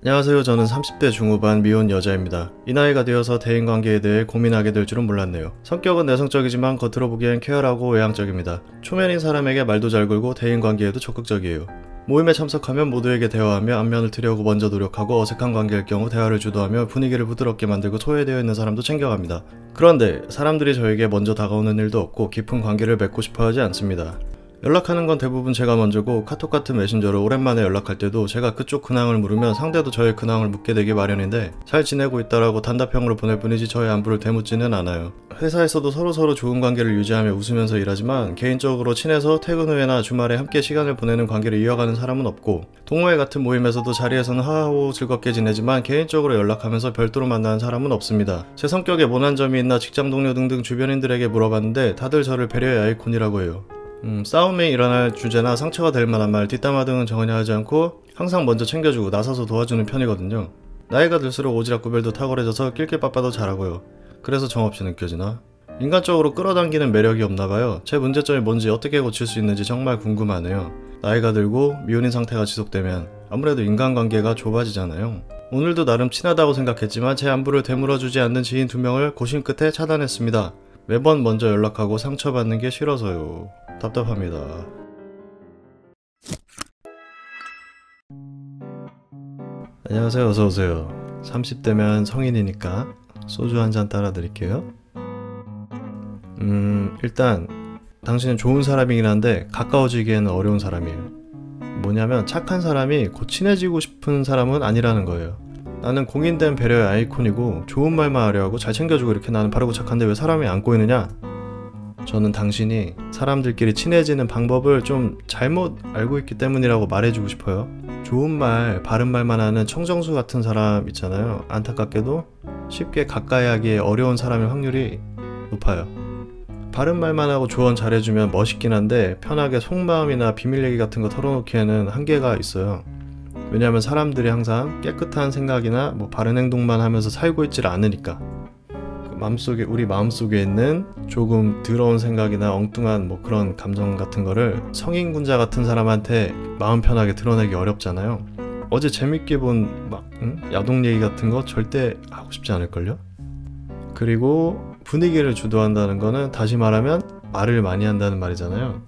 안녕하세요. 저는 30대 중후반 미혼 여자입니다. 이 나이가 되어서 대인관계에 대해 고민하게 될 줄은 몰랐네요. 성격은 내성적이지만 겉으로 보기엔 쾌활하고 외향적입니다. 초면인 사람에게 말도 잘 걸고 대인관계에도 적극적이에요. 모임에 참석하면 모두에게 대화하며 안면을 트려고 먼저 노력하고 어색한 관계일 경우 대화를 주도하며 분위기를 부드럽게 만들고 소외되어 있는 사람도 챙겨갑니다. 그런데 사람들이 저에게 먼저 다가오는 일도 없고 깊은 관계를 맺고 싶어 하지 않습니다. 연락하는 건 대부분 제가 먼저고 카톡 같은 메신저로 오랜만에 연락할 때도 제가 그쪽 근황을 물으면 상대도 저의 근황을 묻게 되기 마련인데 잘 지내고 있다라고 단답형으로 보낼 뿐이지 저의 안부를 되묻지는 않아요. 회사에서도 서로 좋은 관계를 유지하며 웃으면서 일하지만 개인적으로 친해서 퇴근 후에나 주말에 함께 시간을 보내는 관계를 이어가는 사람은 없고 동호회 같은 모임에서도 자리에서는 하하호 즐겁게 지내지만 개인적으로 연락하면서 별도로 만나는 사람은 없습니다. 제 성격에 모난 점이 있나 직장 동료 등등 주변인들에게 물어봤는데 다들 저를 배려의 아이콘이라고 해요. 싸움에 일어날 주제나 상처가 될 만한 말, 뒷담화 등은 전혀 하지 않고 항상 먼저 챙겨주고 나서서 도와주는 편이거든요. 나이가 들수록 오지랖 구별도 탁월해져서 낄낄빠빠도 잘하고요. 그래서 정없이 느껴지나? 인간적으로 끌어당기는 매력이 없나봐요. 제 문제점이 뭔지 어떻게 고칠 수 있는지 정말 궁금하네요. 나이가 들고 미혼인 상태가 지속되면 아무래도 인간관계가 좁아지잖아요. 오늘도 나름 친하다고 생각했지만 제 안부를 되물어주지 않는 지인 2명을 고심 끝에 차단했습니다. 매번 먼저 연락하고 상처받는 게 싫어서요. 답답합니다. 안녕하세요. 어서오세요. 30대면 성인이니까 소주 한잔 따라 드릴게요. 일단 당신은 좋은 사람이긴 한데 가까워지기에는 어려운 사람이에요. 뭐냐면 착한 사람이 곧 친해지고 싶은 사람은 아니라는 거예요. 나는 공인된 배려의 아이콘이고 좋은 말만 하려 하고 잘 챙겨주고 이렇게 나는 바르고 착한데 왜 사람이 안 꼬이느냐? 저는 당신이 사람들끼리 친해지는 방법을 좀 잘못 알고 있기 때문이라고 말해주고 싶어요. 좋은 말, 바른 말만 하는 청정수 같은 사람 있잖아요. 안타깝게도 쉽게 가까이 하기에 어려운 사람의 확률이 높아요. 바른 말만 하고 조언 잘해주면 멋있긴 한데 편하게 속마음이나 비밀 얘기 같은 거 털어놓기에는 한계가 있어요. 왜냐하면 사람들이 항상 깨끗한 생각이나 바른 행동만 하면서 살고 있질 않으니까. 우리 마음속에 있는 조금 더러운 생각이나 엉뚱한 그런 감정 같은 거를 성인군자 같은 사람한테 마음 편하게 드러내기 어렵잖아요. 어제 재밌게 본 야동 얘기 같은 거 절대 하고 싶지 않을걸요? 그리고 분위기를 주도한다는 거는 다시 말하면 말을 많이 한다는 말이잖아요.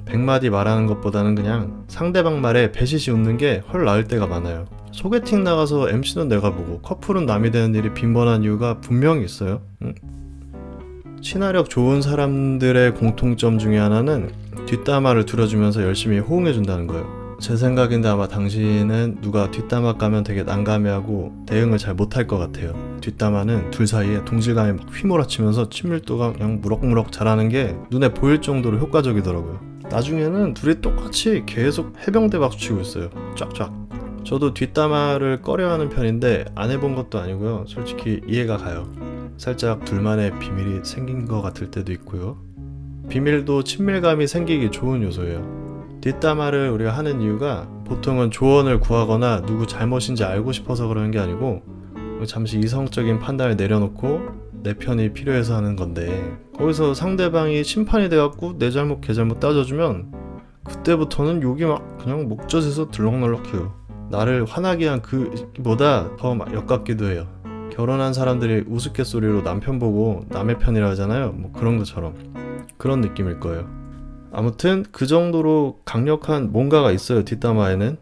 100마디 말하는 것보다는 그냥 상대방 말에 배시시 웃는 게 훨 나을 때가 많아요. 소개팅 나가서 MC는 내가 보고 커플은 남이 되는 일이 빈번한 이유가 분명히 있어요. 친화력 좋은 사람들의 공통점 중에 하나는 뒷담화를 들어주면서 열심히 호응해준다는 거예요. 제 생각인데 아마 당신은 누가 뒷담화 까면 되게 난감해하고 대응을 잘 못할 것 같아요. 뒷담화는 둘 사이에 동질감이 막 휘몰아치면서 친밀도가 그냥 무럭무럭 자라는 게 눈에 보일 정도로 효과적이더라고요. 나중에는 둘이 똑같이 계속 해병대 박수 치고 있어요. 쫙쫙. 저도 뒷담화를 꺼려하는 편인데 안 해본 것도 아니고요. 솔직히 이해가 가요. 살짝 둘만의 비밀이 생긴 것 같을 때도 있고요. 비밀도 친밀감이 생기기 좋은 요소예요. 뒷담화를 우리가 하는 이유가 보통은 조언을 구하거나 누구 잘못인지 알고 싶어서 그러는 게 아니고 잠시 이성적인 판단을 내려놓고 내 편이 필요해서 하는 건데 거기서 상대방이 심판이 돼갖고 내 잘못 걔 잘못 따져주면 그때부터는 욕이 막 그냥 목젖에서 들럭날럭해요. 나를 화나게 한 그보다 더 역같기도 해요. 결혼한 사람들이 우스갯소리로 남편 보고 남의 편이라 하잖아요. 그런 것처럼 그런 느낌일 거예요. 아무튼 그 정도로 강력한 뭔가가 있어요. 뒷담화에는.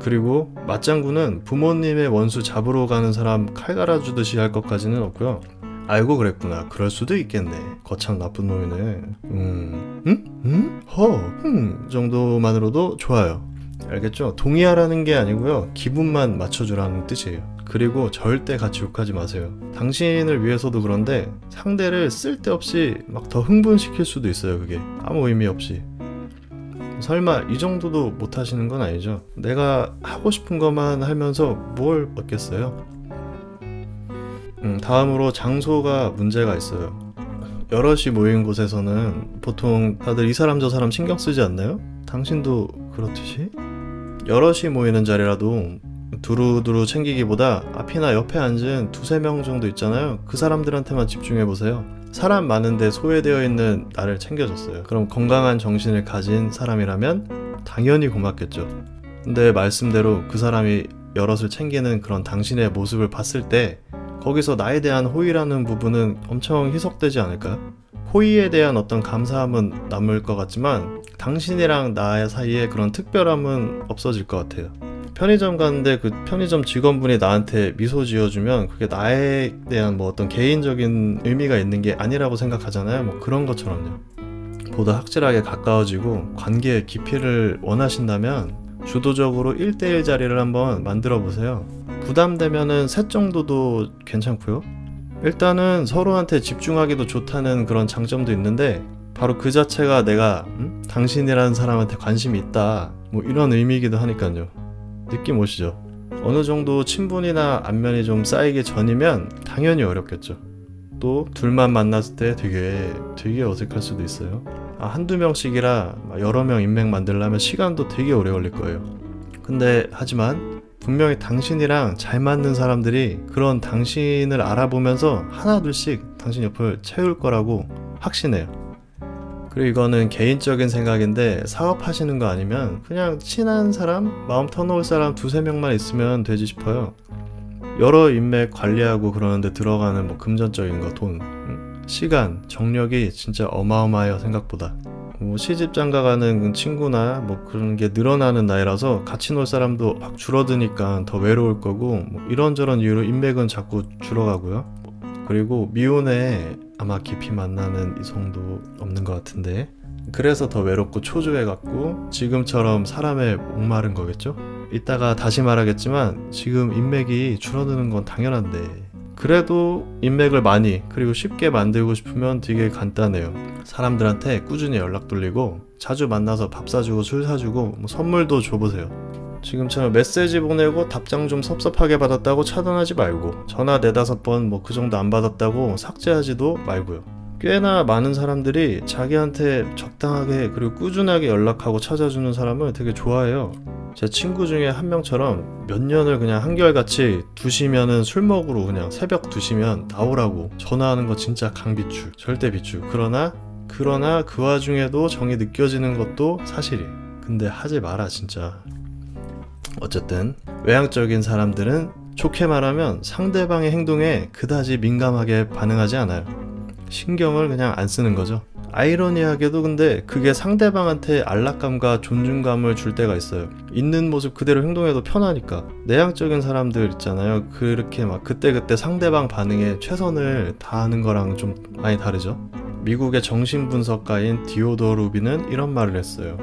그리고 맞장구는 부모님의 원수 잡으러 가는 사람 칼 갈아주듯이 할 것까지는 없고요. 알고 그랬구나. 그럴 수도 있겠네. 거참 나쁜 놈이네. 정도만으로도 좋아요. 알겠죠? 동의하라는 게 아니고요. 기분만 맞춰주라는 뜻이에요. 그리고 절대 같이 욕하지 마세요. 당신을 위해서도 그런데 상대를 쓸데없이 막 더 흥분시킬 수도 있어요. 그게 아무 의미 없이. 설마 이 정도도 못하시는 건 아니죠? 내가 하고 싶은 것만 하면서 뭘 얻겠어요? 다음으로 장소가 문제가 있어요. 여럿이 모인 곳에서는 보통 다들 이 사람 저 사람 신경 쓰지 않나요? 당신도 그렇듯이? 여럿이 모이는 자리라도 두루두루 챙기기보다 앞이나 옆에 앉은 2-3명 정도 있잖아요. 그 사람들한테만 집중해보세요. 사람 많은데 소외되어 있는 나를 챙겨줬어요. 그럼 건강한 정신을 가진 사람이라면 당연히 고맙겠죠. 근데 말씀대로 그 사람이 여럿을 챙기는 그런 당신의 모습을 봤을 때 거기서 나에 대한 호의라는 부분은 엄청 희석되지 않을까요? 호의에 대한 어떤 감사함은 남을 것 같지만 당신이랑 나 사이에 그런 특별함은 없어질 것 같아요. 편의점 갔는데 그 편의점 직원분이 나한테 미소 지어주면 그게 나에 대한 뭐 어떤 개인적인 의미가 있는 게 아니라고 생각하잖아요. 뭐 그런 것처럼요. 보다 확실하게 가까워지고 관계의 깊이를 원하신다면 주도적으로 1대1 자리를 한번 만들어 보세요. 부담되면은 셋 정도도 괜찮고요. 일단은 서로한테 집중하기도 좋다는 그런 장점도 있는데 바로 그 자체가 내가 당신이라는 사람한테 관심이 있다 뭐 이런 의미이기도 하니까요. 느낌 오시죠? 어느 정도 친분이나 안면이 좀 쌓이기 전이면 당연히 어렵겠죠. 또 둘만 만났을 때 되게 어색할 수도 있어요. 한두 명씩이라 여러 명 인맥 만들려면 시간도 되게 오래 걸릴 거예요. 근데 하지만 분명히 당신이랑 잘 맞는 사람들이 그런 당신을 알아보면서 하나둘씩 당신 옆을 채울 거라고 확신해요. 그리고 이거는 개인적인 생각인데 사업하시는 거 아니면 그냥 친한 사람, 마음 터놓을 사람 두세 명만 있으면 되지 싶어요. 여러 인맥 관리하고 그러는데 들어가는 뭐 금전적인 거, 돈, 시간, 정력이 진짜 어마어마해요. 생각보다. 뭐 시집 장가가는 친구나 뭐 그런 게 늘어나는 나이라서 같이 놀 사람도 막 줄어드니까 더 외로울 거고 뭐 이런저런 이유로 인맥은 자꾸 줄어가고요. 그리고 미혼에 아마 깊이 만나는 이성도 없는 것 같은데 그래서 더 외롭고 초조해갖고 지금처럼 사람에 목마른 거겠죠? 이따가 다시 말하겠지만 지금 인맥이 줄어드는 건 당연한데 그래도 인맥을 많이 그리고 쉽게 만들고 싶으면 되게 간단해요. 사람들한테 꾸준히 연락 돌리고 자주 만나서 밥 사주고 술 사주고 뭐 선물도 줘보세요. 지금처럼 메시지 보내고 답장 좀 섭섭하게 받았다고 차단하지 말고 전화 4-5번 뭐 그 정도 안 받았다고 삭제하지도 말고요. 꽤나 많은 사람들이 자기한테 적당하게 그리고 꾸준하게 연락하고 찾아주는 사람을 되게 좋아해요. 제 친구 중에 한 명처럼 몇 년을 그냥 한결같이 2시면은 술 먹으러 그냥 새벽 2시면 나오라고 전화하는 거 진짜 강비추, 절대 비추. 그러나 그 와중에도 정이 느껴지는 것도 사실이에요. 근데 하지 마라 진짜. 어쨌든 외향적인 사람들은 좋게 말하면 상대방의 행동에 그다지 민감하게 반응하지 않아요. 신경을 그냥 안 쓰는 거죠. 아이러니하게도 근데 그게 상대방한테 안락감과 존중감을 줄 때가 있어요. 있는 모습 그대로 행동해도 편하니까. 내향적인 사람들 있잖아요. 그렇게 막 그때그때 상대방 반응에 최선을 다하는 거랑 좀 많이 다르죠. 미국의 정신분석가인 디오도 루비는 이런 말을 했어요.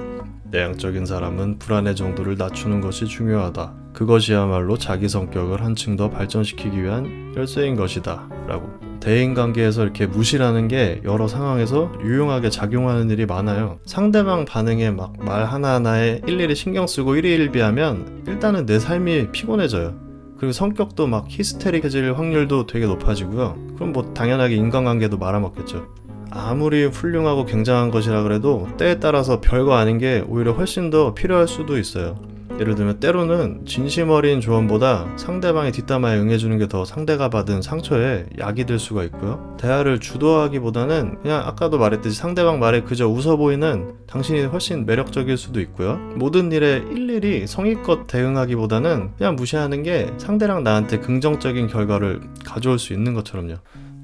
내향적인 사람은 불안의 정도를 낮추는 것이 중요하다. 그것이야말로 자기 성격을 한층 더 발전시키기 위한 열쇠인 것이다. 라고. 대인관계에서 이렇게 무시라는 게 여러 상황에서 유용하게 작용하는 일이 많아요. 상대방 반응에 막 말 하나하나에 일일이 신경 쓰고 일희일비하면 일단은 내 삶이 피곤해져요. 그리고 성격도 막 히스테릭해질 확률도 되게 높아지고요. 그럼 뭐 당연하게 인간관계도 말아먹겠죠. 아무리 훌륭하고 굉장한 것이라 그래도 때에 따라서 별거 아닌 게 오히려 훨씬 더 필요할 수도 있어요. 예를 들면 때로는 진심 어린 조언보다 상대방의 뒷담화에 응해주는 게 더 상대가 받은 상처에 약이 될 수가 있고요. 대화를 주도하기보다는 그냥 아까도 말했듯이 상대방 말에 그저 웃어 보이는 당신이 훨씬 매력적일 수도 있고요. 모든 일에 일일이 성의껏 대응하기보다는 그냥 무시하는 게 상대랑 나한테 긍정적인 결과를 가져올 수 있는 것처럼요.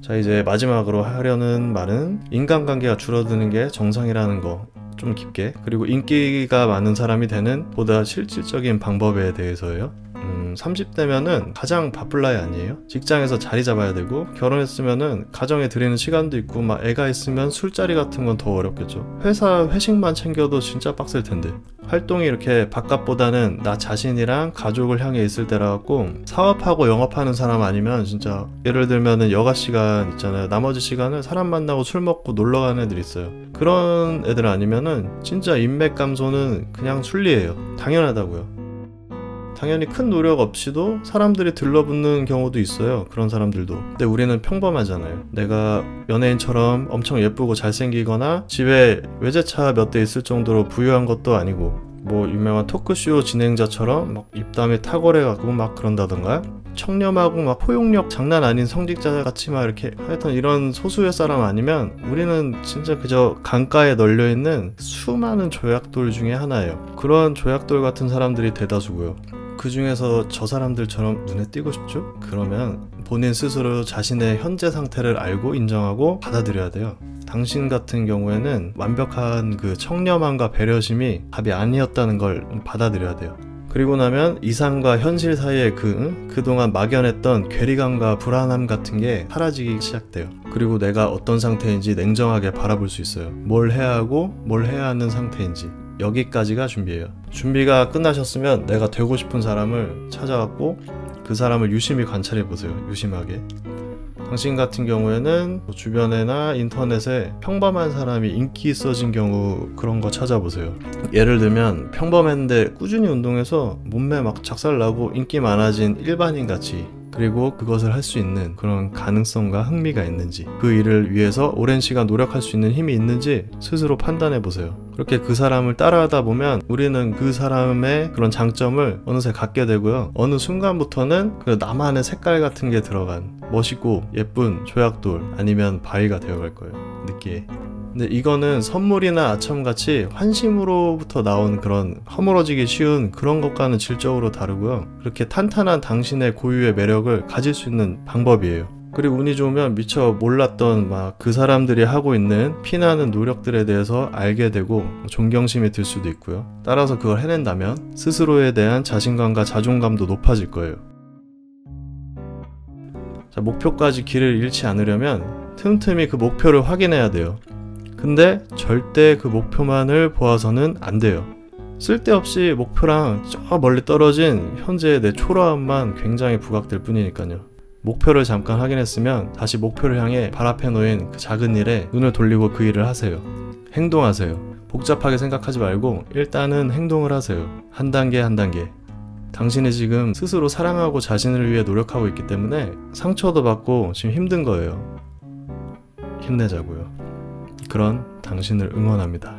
자, 이제 마지막으로 하려는 말은 인간관계가 줄어드는 게 정상이라는 거 좀 깊게, 그리고 인기가 많은 사람이 되는 보다 실질적인 방법에 대해서예요. 30대면은 가장 바쁠 나이 아니에요? 직장에서 자리 잡아야 되고 결혼했으면은 가정에 들이는 시간도 있고 막 애가 있으면 술자리 같은 건 더 어렵겠죠. 회사 회식만 챙겨도 진짜 빡셀 텐데 활동이 이렇게 바깥보다는 나 자신이랑 가족을 향해 있을 때라 갖고 사업하고 영업하는 사람 아니면 진짜 예를 들면은 여가 시간 있잖아요. 나머지 시간을 사람 만나고 술 먹고 놀러 가는 애들 있어요. 그런 애들 아니면은 진짜 인맥 감소는 그냥 순리예요. 당연하다고요. 당연히 큰 노력 없이도 사람들이 들러붙는 경우도 있어요. 그런 사람들도. 근데 우리는 평범하잖아요. 내가 연예인처럼 엄청 예쁘고 잘생기거나 집에 외제차 몇 대 있을 정도로 부유한 것도 아니고 뭐 유명한 토크쇼 진행자처럼 막 입담이 탁월해가지고 막 그런다던가 청렴하고 막 포용력 장난 아닌 성직자 같이 막 이렇게 하여튼 이런 소수의 사람 아니면 우리는 진짜 그저 강가에 널려있는 수많은 조약돌 중에 하나예요. 그런 조약돌 같은 사람들이 대다수고요. 그 중에서 저 사람들처럼 눈에 띄고 싶죠? 그러면 본인 스스로 자신의 현재 상태를 알고 인정하고 받아들여야 돼요. 당신 같은 경우에는 완벽한 그 청렴함과 배려심이 답이 아니었다는 걸 받아들여야 돼요. 그리고 나면 이상과 현실 사이에 그동안 막연했던 괴리감과 불안함 같은 게 사라지기 시작돼요. 그리고 내가 어떤 상태인지 냉정하게 바라볼 수 있어요. 뭘 해야 하고 뭘 해야 하는 상태인지. 여기까지가 준비예요. 준비가 끝나셨으면 내가 되고 싶은 사람을 찾아갖고 그 사람을 유심히 관찰해 보세요. 유심하게. 당신 같은 경우에는 주변에나 인터넷에 평범한 사람이 인기 있어진 경우 그런 거 찾아보세요. 예를 들면 평범했는데 꾸준히 운동해서 몸매 막 작살나고 인기 많아진 일반인 같이, 그리고 그것을 할 수 있는 그런 가능성과 흥미가 있는지, 그 일을 위해서 오랜 시간 노력할 수 있는 힘이 있는지 스스로 판단해 보세요. 그렇게 그 사람을 따라하다 보면 우리는 그 사람의 그런 장점을 어느새 갖게 되고요. 어느 순간부터는 그 나만의 색깔 같은 게 들어간 멋있고 예쁜 조약돌 아니면 바위가 되어갈 거예요. 느끼해. 근데 이거는 선물이나 아첨같이 환심으로부터 나온 그런 허물어지기 쉬운 그런 것과는 질적으로 다르고요. 그렇게 탄탄한 당신의 고유의 매력을 가질 수 있는 방법이에요. 그리고 운이 좋으면 미처 몰랐던 막 그 사람들이 하고 있는 피나는 노력들에 대해서 알게 되고 존경심이 들 수도 있고요. 따라서 그걸 해낸다면 스스로에 대한 자신감과 자존감도 높아질 거예요. 자, 목표까지 길을 잃지 않으려면 틈틈이 그 목표를 확인해야 돼요. 근데 절대 그 목표만을 보아서는 안 돼요. 쓸데없이 목표랑 저 멀리 떨어진 현재의 내 초라함만 굉장히 부각될 뿐이니까요. 목표를 잠깐 확인했으면 다시 목표를 향해 발 앞에 놓인 그 작은 일에 눈을 돌리고 그 일을 하세요. 행동하세요. 복잡하게 생각하지 말고 일단은 행동을 하세요. 한 단계 한 단계. 당신이 지금 스스로 사랑하고 자신을 위해 노력하고 있기 때문에 상처도 받고 지금 힘든 거예요. 힘내자고요. 그런 당신을 응원합니다.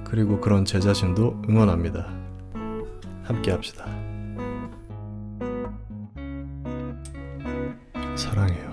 그리고 그런 제 자신도 응원합니다. 함께 합시다. 사랑해요.